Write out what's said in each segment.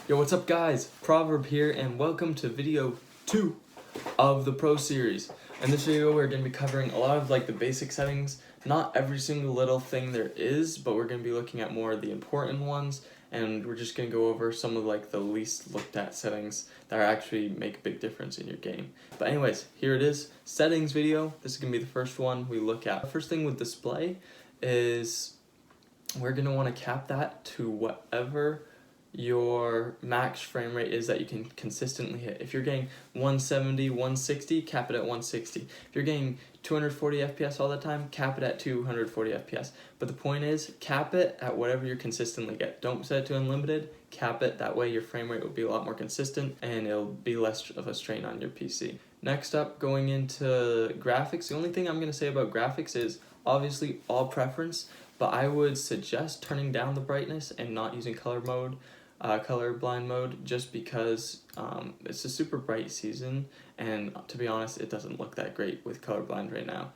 Yo, what's up guys? Proverb here and welcome to video 2 of the Pro series. In this video we're going to be covering a lot of the basic settings, not every single little thing there is, but we're going to be looking at more of the important ones, and we're just going to go over some of the least looked at settings that actually make a big difference in your game. But anyways, here it is, settings video. This is going to be the first one we look at. The first thing with display is we're going to want to cap that to whatever your max frame rate is that you can consistently hit. If you're getting 170, 160, cap it at 160. If you're getting 240 FPS all the time, cap it at 240 FPS. But the point is, cap it at whatever you consistently get. Don't set it to unlimited, cap it. That way your frame rate will be a lot more consistent and it'll be less of a strain on your PC. Next up, going into graphics, the only thing I'm going to say about graphics is obviously all preference, but I would suggest turning down the brightness and not using color blind mode, just because it's a super bright season, and to be honest, it doesn't look that great with colorblind right now.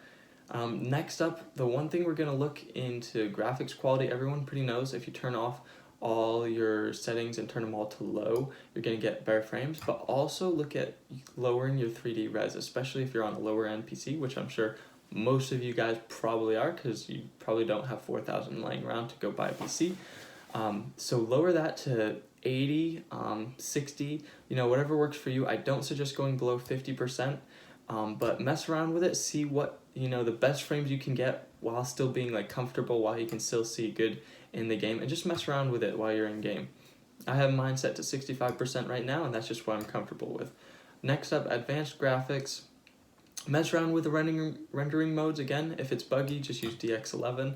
Next up, the one thing we're going to look into graphics quality. Everyone pretty knows if you turn off all your settings and turn them all to low, you're going to get better frames, but also look at lowering your 3D res, especially if you're on a lower end PC, which I'm sure most of you guys probably are, because you probably don't have 4,000 laying around to go buy a PC. So lower that to 80, 60, whatever works for you. I don't suggest going below 50%, but mess around with it, see what, the best frames you can get while still being comfortable, while you can still see good in the game, and just mess around with it while you're in game. I have mine set to 65% right now, and that's just what I'm comfortable with. Next up, advanced graphics. Mess around with the rendering modes again. If it's buggy, just use DX11.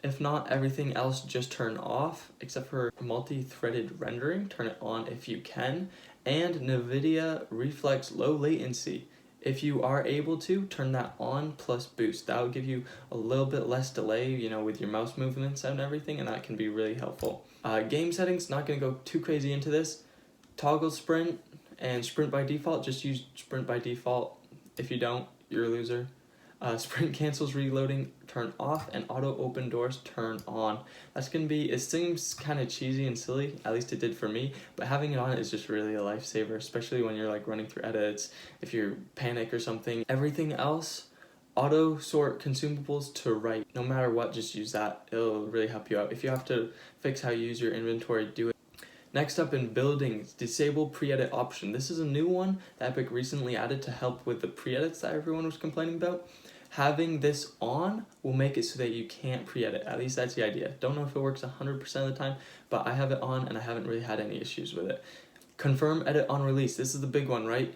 If not, everything else just turn off, except for multi-threaded rendering. Turn it on if you can. And NVIDIA Reflex Low Latency. If you are able to, turn that on plus boost. That will give you a little bit less delay, with your mouse movements and everything, and that can be really helpful. Game settings, not going to go too crazy into this. Toggle sprint and sprint by default. Just use sprint by default. If you don't, you're a loser. Sprint cancels reloading, turn off, and auto open doors, turn on. That's going to be, it seems kind of cheesy and silly, at least it did for me, but having it on is just really a lifesaver, especially when you're running through edits, if you panic or something. Everything else, auto sort consumables to right. No matter what, just use that. It'll really help you out. If you have to fix how you use your inventory, do it. Next up, in buildings, disable pre-edit option. This is a new one that Epic recently added to help with the pre-edits that everyone was complaining about. Having this on will make it so that you can't pre-edit. At least that's the idea. Don't know if it works 100% of the time, but I have it on and I haven't really had any issues with it. Confirm edit on release. This is the big one, right?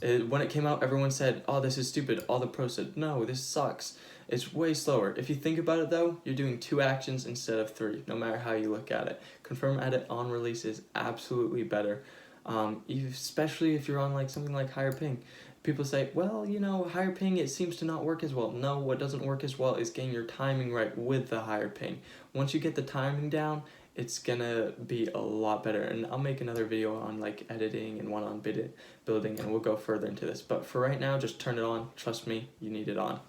When it came out, everyone said, oh, this is stupid. All the pros said, no, this sucks. It's way slower. If you think about it though, you're doing 2 actions instead of 3, no matter how you look at it. Confirm edit on release is absolutely better, especially if you're on something like higher ping. People say, well, higher ping, it seems to not work as well. No, what doesn't work as well is getting your timing right with the higher ping. Once you get the timing down, it's gonna be a lot better. And I'll make another video on editing and one on building, and we'll go further into this. But for right now, just turn it on. Trust me, you need it on.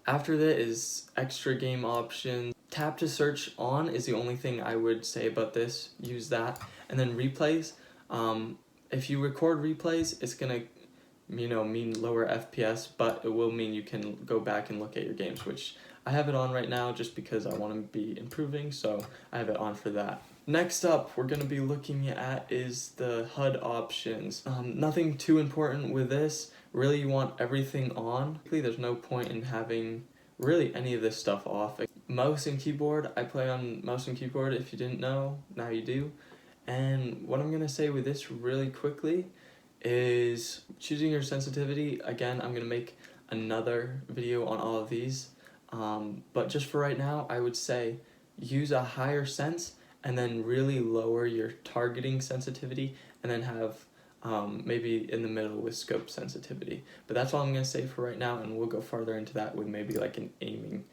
After that is extra game options. Tap to search on is the only thing I would say about this. Use that. And then replays. If you record replays, it's gonna mean lower FPS, but it will mean you can go back and look at your games, which I have it on right now just because I want to be improving, so I have it on for that. Next up, we're going to be looking at is the HUD options. Nothing too important with this. Really, you want everything on. There's no point in having really any of this stuff off. Mouse and keyboard, I play on mouse and keyboard. If you didn't know, now you do. And what I'm going to say with this really quickly is choosing your sensitivity. Again, I'm going to make another video on all of these, but just for right now, I would say use a higher sense and then really lower your targeting sensitivity, and then have maybe in the middle with scope sensitivity. But that's all I'm going to say for right now, and we'll go farther into that with maybe an aiming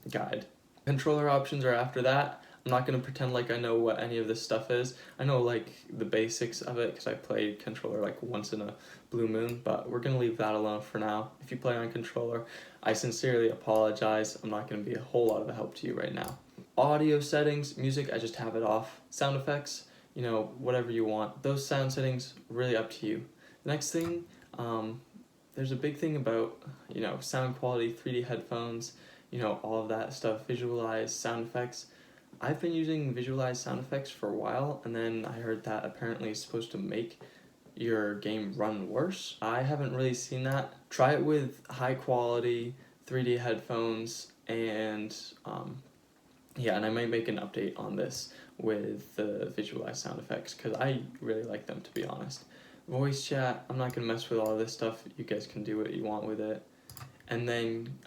guide. Controller options are after that. I'm not going to pretend like I know what any of this stuff is. I know the basics of it because I played controller once in a blue moon, but we're going to leave that alone for now. If you play on controller, I sincerely apologize. I'm not going to be a whole lot of a help to you right now. Audio settings, music, I just have it off. Sound effects, whatever you want. Those sound settings, really up to you. The next thing, there's a big thing about, sound quality, 3D headphones, all of that stuff, visualized sound effects. I've been using visualized sound effects for a while, and then I heard that apparently it's supposed to make your game run worse. I haven't really seen that. Try it with high quality 3D headphones, and and I might make an update on this with the visualized sound effects because I really like them, to be honest. Voice chat, I'm not gonna mess with all this stuff. You guys can do what you want with it. And then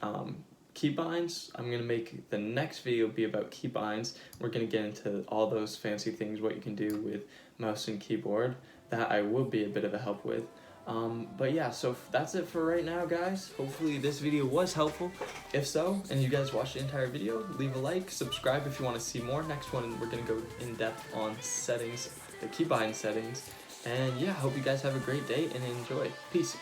keybinds, I'm gonna make the next video be about keybinds. We're gonna get into all those fancy things, what you can do with mouse and keyboard. That I will be a bit of a help with. But yeah, so that's it for right now, guys. Hopefully this video was helpful. If so, and you guys watched the entire video, leave a like, subscribe if you want to see more. Next one, we're gonna go in depth on settings, the keybind settings. And yeah, hope you guys have a great day and enjoy. Peace.